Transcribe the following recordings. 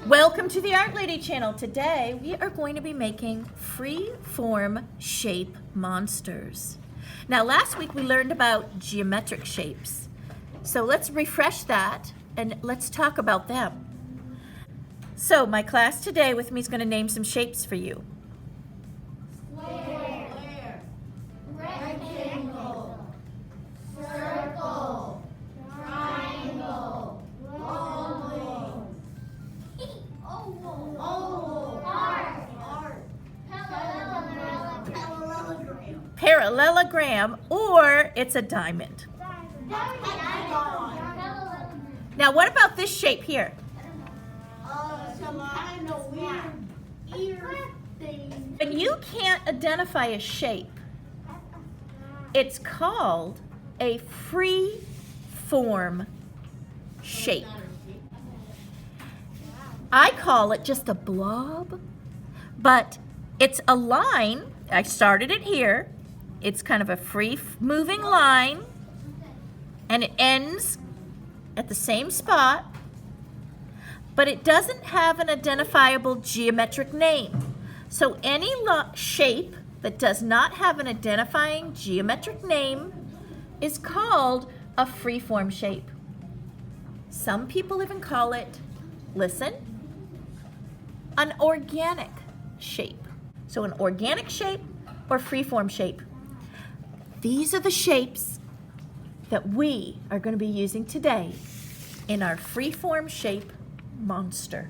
Welcome to the Art Lady channel. Today we are going to be making free form shape monsters. Now last week we learned about geometric shapes. So let's refresh that and let's talk about them. So my class today with me is going to name some shapes for you. Square, rectangle, circle, triangle, oval, Parallelogram, or it's a diamond. Now what about this shape here? Some kind of weird ear thing. When you can't identify a shape, it's called a free form shape. I call it just a blob, but it's a line. I started it here. It's kind of a free moving line, and it ends at the same spot, but it doesn't have an identifiable geometric name. So any shape that does not have an identifying geometric name is called a free-form shape. Some people even call it, listen, an organic shape. So an organic shape or free-form shape. These are the shapes that we are going to be using today in our free-form shape monster.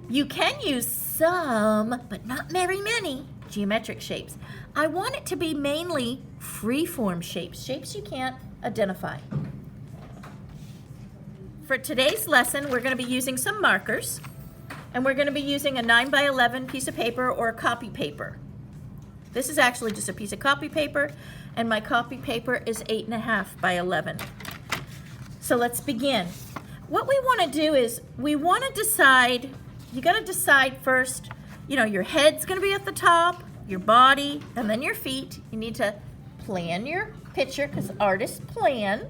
You can use some, but not very many, geometric shapes. I want it to be mainly free-form shapes, shapes you can't identify. For today's lesson, we're going to be using some markers, and we're going to be using a 9x11 piece of paper or a copy paper. This is actually just a piece of copy paper, and my copy paper is 8.5 by 11. So let's begin. What we want to do is we want to decide, you got to decide first, your head's going to be at the top, your body, and then your feet. You need to plan your picture because artists plan.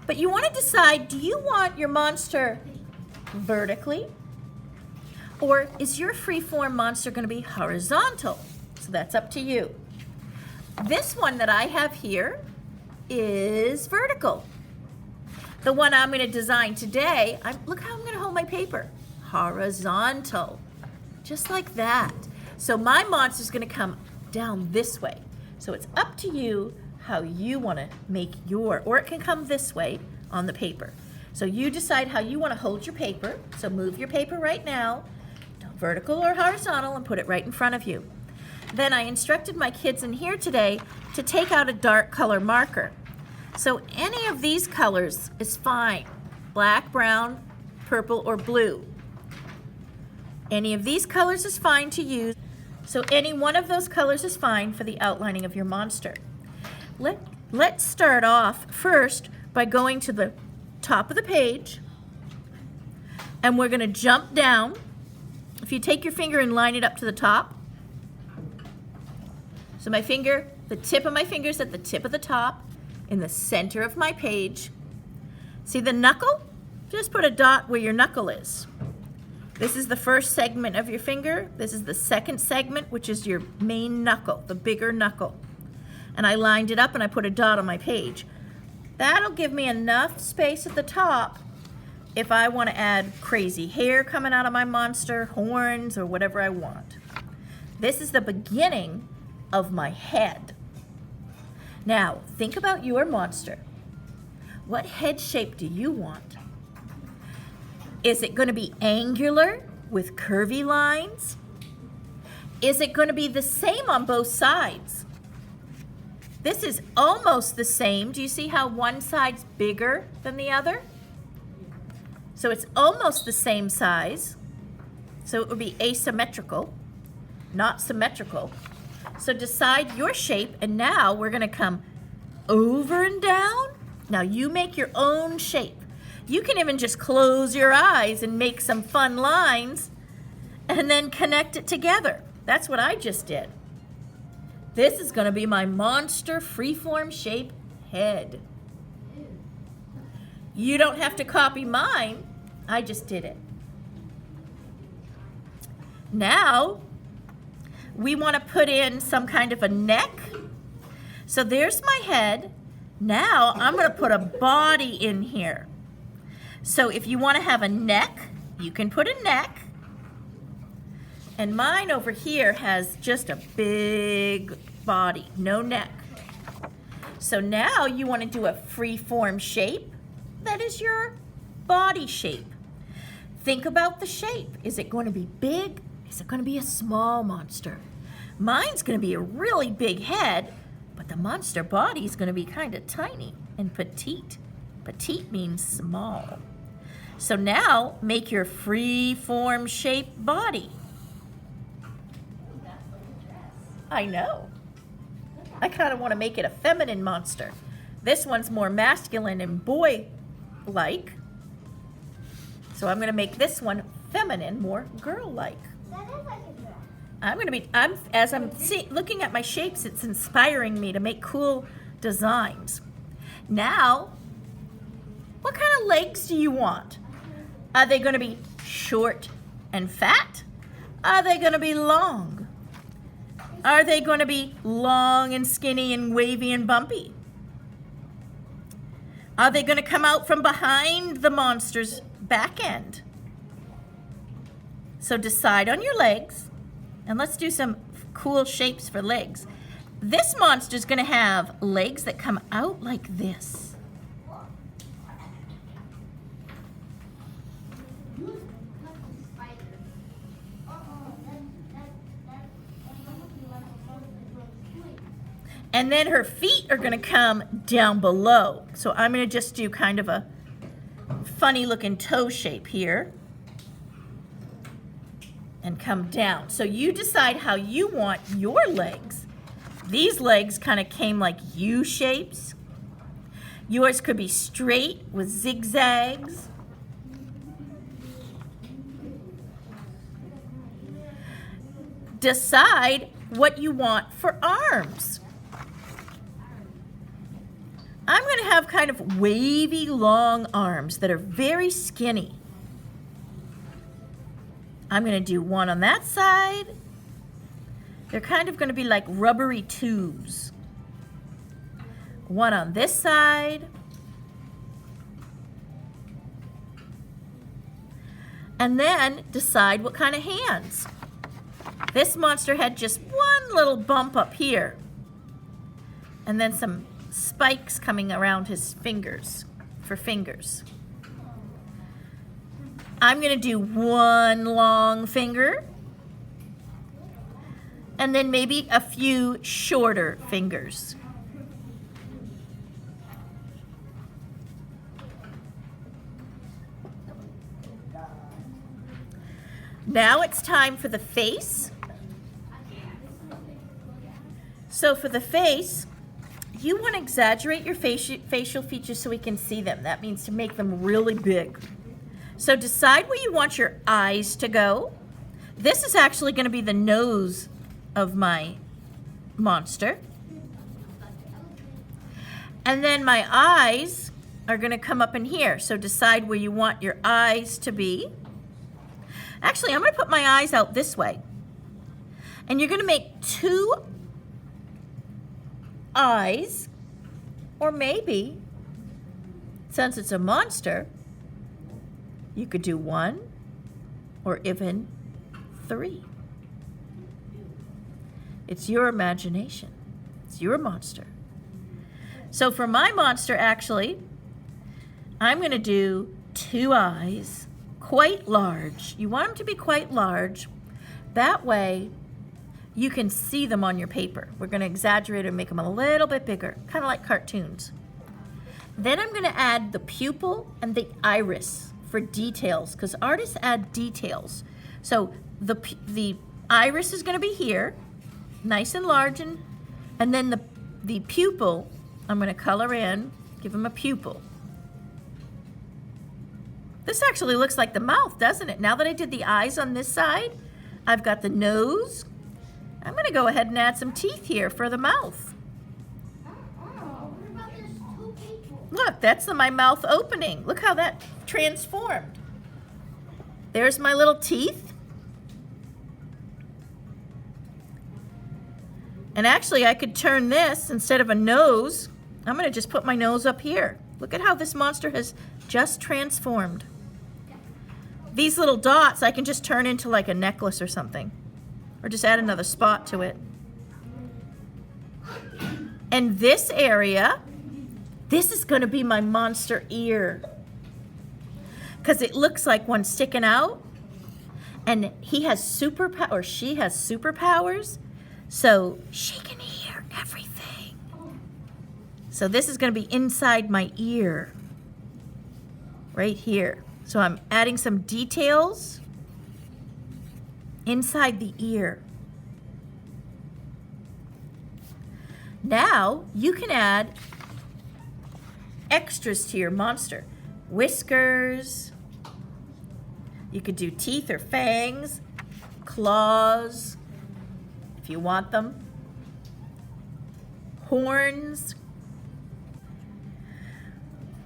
But you want to decide, do you want your monster vertically, or is your free-form monster going to be horizontal? So that's up to you. This one that I have here is vertical. The one I'm going to design today, look how I'm going to hold my paper. Horizontal, just like that. So my monster is going to come down this way. So it's up to you how you want to make or it can come this way on the paper. So you decide how you want to hold your paper. So move your paper right now, vertical or horizontal, and put it right in front of you. Then I instructed my kids in here today to take out a dark color marker. So any of these colors is fine. Black, brown, purple, or blue. Any of these colors is fine to use. So any one of those colors is fine for the outlining of your monster. Let's start off first by going to the top of the page, and we're going to jump down. If you take your finger and line it up to the top. So my finger, the tip of my finger is at the tip of the top in the center of my page. See the knuckle? Just put a dot where your knuckle is. This is the first segment of your finger. This is the second segment, which is your main knuckle, the bigger knuckle. And I lined it up and I put a dot on my page. That'll give me enough space at the top if I want to add crazy hair coming out of my monster, horns, or whatever I want. This is the beginning of my head. Now, think about your monster. What head shape do you want? Is it going to be angular with curvy lines? Is it going to be the same on both sides? This is almost the same. Do you see how one side's bigger than the other? So it's almost the same size. So it would be asymmetrical, not symmetrical. So decide your shape, and now we're going to come over and down. Now you make your own shape. You can even just close your eyes and make some fun lines and then connect it together. That's what I just did. This is going to be my monster freeform shape head. You don't have to copy mine. I just did it. Now, we want to put in some kind of a neck. So there's my head. Now, I'm going to put a body in here. So if you want to have a neck, you can put a neck. And mine over here has just a big body, no neck. So now you want to do a free-form shape. That is your body shape. Think about the shape. Is it going to be big? Is it going to be a small monster? Mine's going to be a really big head, but the monster body is going to be kind of tiny and petite. Petite means small. So now make your free-form shaped body. I know. I kind of want to make it a feminine monster. This one's more masculine and boy-like. So I'm going to make this one feminine, more girl-like. That is like a dress. As I'm looking at my shapes, it's inspiring me to make cool designs. Now, what kind of legs do you want? Are they going to be short and fat? Are they going to be long? Are they going to be long and skinny and wavy and bumpy? Are they going to come out from behind the monster's back end? So decide on your legs, and let's do some cool shapes for legs. This monster's going to have legs that come out like this. And then her feet are going to come down below. So I'm going to just do kind of a funny looking toe shape here. And come down. So you decide how you want your legs. These legs kind of came like U shapes. Yours could be straight with zigzags. Decide what you want for arms. I'm going to have kind of wavy, long arms that are very skinny. I'm going to do one on that side. They're kind of going to be like rubbery tubes. One on this side. And then decide what kind of hands. This monster had just one little bump up here. And then some spikes coming around his fingers for fingers. I'm going to do one long finger and then maybe a few shorter fingers. Now it's time for the face. So for the face, you want to exaggerate your facial features so we can see them. That means to make them really big. So decide where you want your eyes to go. This is actually going to be the nose of my monster. And then my eyes are going to come up in here. So decide where you want your eyes to be. Actually, I'm going to put my eyes out this way. And you're going to make two eyes, or maybe, since it's a monster, you could do one or even three. It's your imagination. It's your monster. So for my monster, actually, I'm going to do two eyes, quite large. You want them to be quite large. That way, you can see them on your paper. We're going to exaggerate and make them a little bit bigger, kind of like cartoons. Then I'm going to add the pupil and the iris for details, because artists add details. So the iris is going to be here, nice and large, and then the pupil, I'm going to color in, give him a pupil. This actually looks like the mouth, doesn't it? Now that I did the eyes on this side, I've got the nose. I'm going to go ahead and add some teeth here for the mouth. What about there's two people? Look, that's my mouth opening. Look how that transformed. There's my little teeth. And actually, I could turn this instead of a nose. I'm going to just put my nose up here. Look at how this monster has just transformed. These little dots I can just turn into like a necklace or something. Or just add another spot to it. And this area, this is going to be my monster ear. Because it looks like one sticking out. And he has superpowers, or she has superpowers. So she can hear everything. So this is going to be inside my ear. Right here. So I'm adding some details inside the ear. Now you can add extras to your monster. Whiskers. You could do teeth or fangs, claws, if you want them, horns.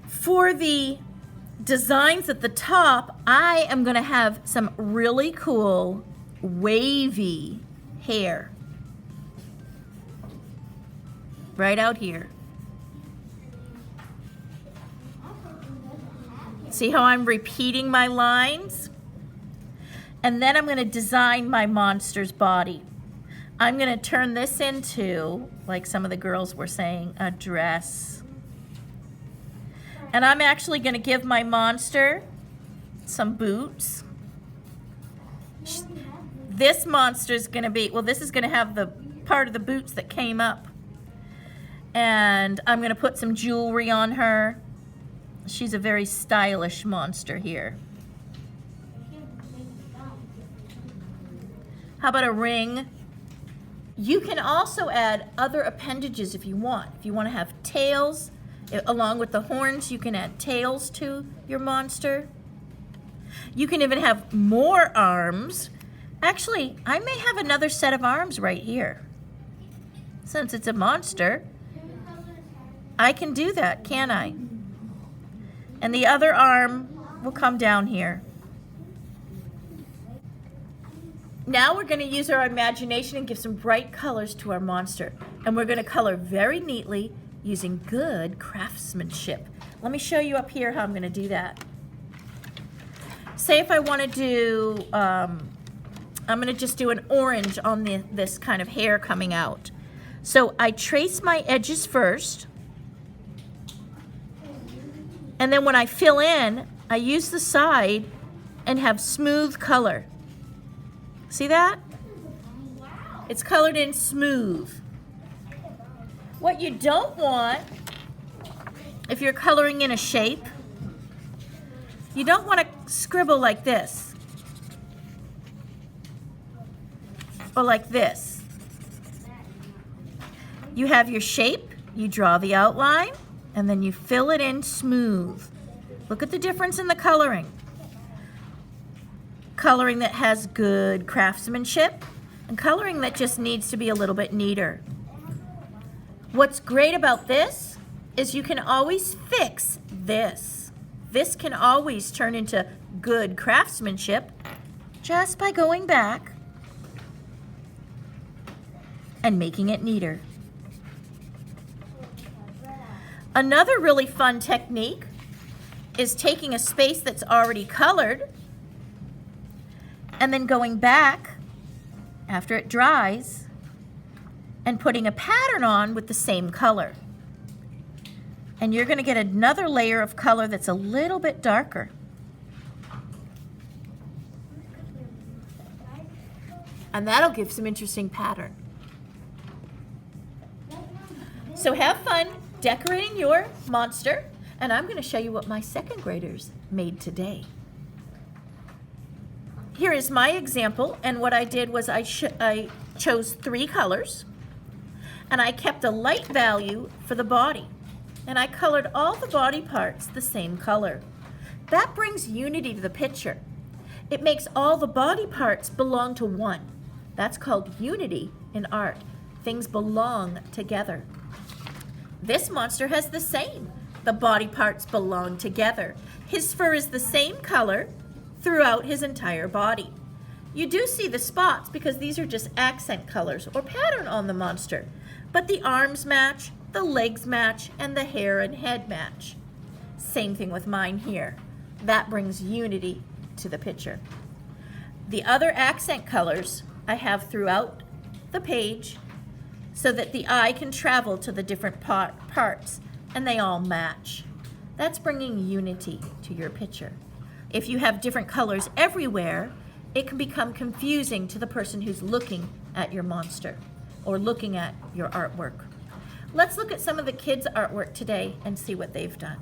For the designs at the top, I am going to have some really cool wavy hair right out here. See how I'm repeating my lines? And then I'm going to design my monster's body. I'm going to turn this into, like some of the girls were saying, a dress. And I'm actually going to give my monster some boots. This monster's going to be, well, this is going to have the part of the boots that came up. And I'm going to put some jewelry on her. She's a very stylish monster here. How about a ring? You can also add other appendages if you want. If you want to have tails, along with the horns, you can add tails to your monster. You can even have more arms. Actually, I may have another set of arms right here. Since it's a monster, I can do that, can't I? And the other arm will come down here. Now we're going to use our imagination and give some bright colors to our monster. And we're going to color very neatly using good craftsmanship. Let me show you up here how I'm going to do that. Say if I want to do, I'm going to just do an orange on this kind of hair coming out. So I trace my edges first. And then when I fill in, I use the side and have smooth color. See that? It's colored in smooth. What you don't want, if you're coloring in a shape, you don't want to scribble like this. Or like this. You have your shape, you draw the outline, and then you fill it in smooth. Look at the difference in the coloring. Coloring that has good craftsmanship, and coloring that just needs to be a little bit neater. What's great about this is you can always fix this. This can always turn into good craftsmanship just by going back and making it neater. Another really fun technique is taking a space that's already colored and then going back after it dries and putting a pattern on with the same color. And you're going to get another layer of color that's a little bit darker. And that'll give some interesting pattern. So have fun decorating your monster, and I'm going to show you what my second graders made today. Here is my example, and what I did was I chose 3 colors, and I kept a light value for the body, and I colored all the body parts the same color. That brings unity to the picture. It makes all the body parts belong to one. That's called unity in art. Things belong together. This monster has the same. The body parts belong together. His fur is the same color throughout his entire body. You do see the spots because these are just accent colors or pattern on the monster, but the arms match, the legs match, and the hair and head match. Same thing with mine here. That brings unity to the picture. The other accent colors I have throughout the page so that the eye can travel to the different parts and they all match. That's bringing unity to your picture. If you have different colors everywhere, it can become confusing to the person who's looking at your monster or looking at your artwork. Let's look at some of the kids' artwork today and see what they've done.